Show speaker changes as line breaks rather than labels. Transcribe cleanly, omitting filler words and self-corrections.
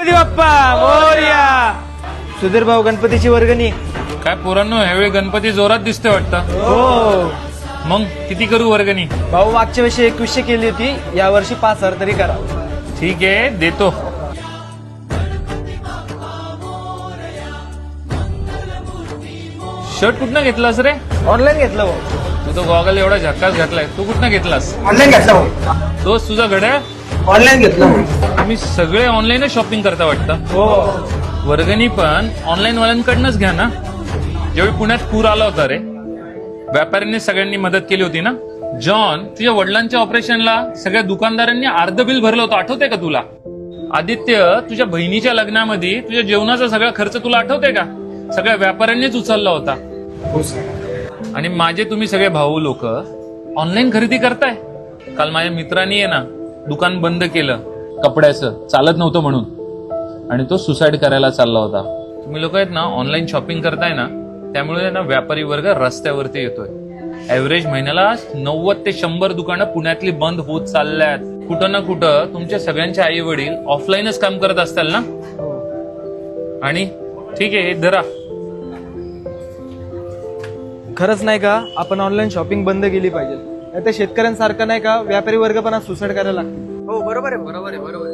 गणपती बाप्पा मोरया. सुधीर भाऊ गणपतीची वर्गणी.
काय पोरांनो, ह्यावेळी गणपती जोरात दिसते वाटतं.
हो
मग किती करू वर्गणी?
भाऊ, मागच्या वर्षी 2100 केली होती, या वर्षी 5000 तरी करा.
ठीक आहे, देतो. शर्ट कुठनं घेतलास रे?
ऑनलाईन घेतलं भाऊ.
तू तो गॉगल एवढा झक्कास घातलाय, तू कुठनं घेतलास?
ऑनलाईन घेतलं भाऊ.
तोच तुझा घड्याळ?
ऑनलाईन घेतलं.
तुम्ही सगळे ऑनलाईनच शॉपिंग करता वाटतं.
हो
वर्गणी पण ऑनलाईन वाल्यांकडनंच घ्या ना. ज्यावेळी पुण्यात पूर आला होता रे, व्यापाऱ्यांनी सगळ्यांनी मदत केली होती ना. जॉन, तुझ्या वडिलांच्या ऑपरेशनला सगळ्या दुकानदारांनी अर्ध बिल भरलं होतं, आठवतंय का तुला? आदित्य, तुझ्या बहिणीच्या लग्नामध्ये तुझ्या जेवणाचा सगळा खर्च तुला आठवतंय का? सगळ्या व्यापाऱ्यांनीच उचलला होता. आणि माझे तुम्ही सगळे भाऊ लोक ऑनलाईन खरेदी करताय. काल माझ्या मित्रांनी आहे ना दुकान बंद केलं कपड्याचं, चालत नव्हतं म्हणून, आणि तो सुसाईड करायला चालला होता. तुम्ही लोक आहेत ना ऑनलाईन शॉपिंग करताय ना, त्यामुळे ना व्यापारी वर्ग रस्त्यावरती येतोय. ऍव्हरेज महिन्याला 90 ते 100 दुकानं पुण्यातली बंद होत चालल्यात. कुठं ना कुठं तुमच्या सगळ्यांचे आई वडील ऑफलाईनच काम करत असतात ना. आणि ठीक आहे, हे धरा.
खरंच नाही का, आपण ऑनलाईन शॉपिंग बंद केली पाहिजे. नाही तर शेतकऱ्यांसारखं नाही का व्यापारी वर्ग पण आज सुसाईड करायला लागतो.
हो बरोबर आहे.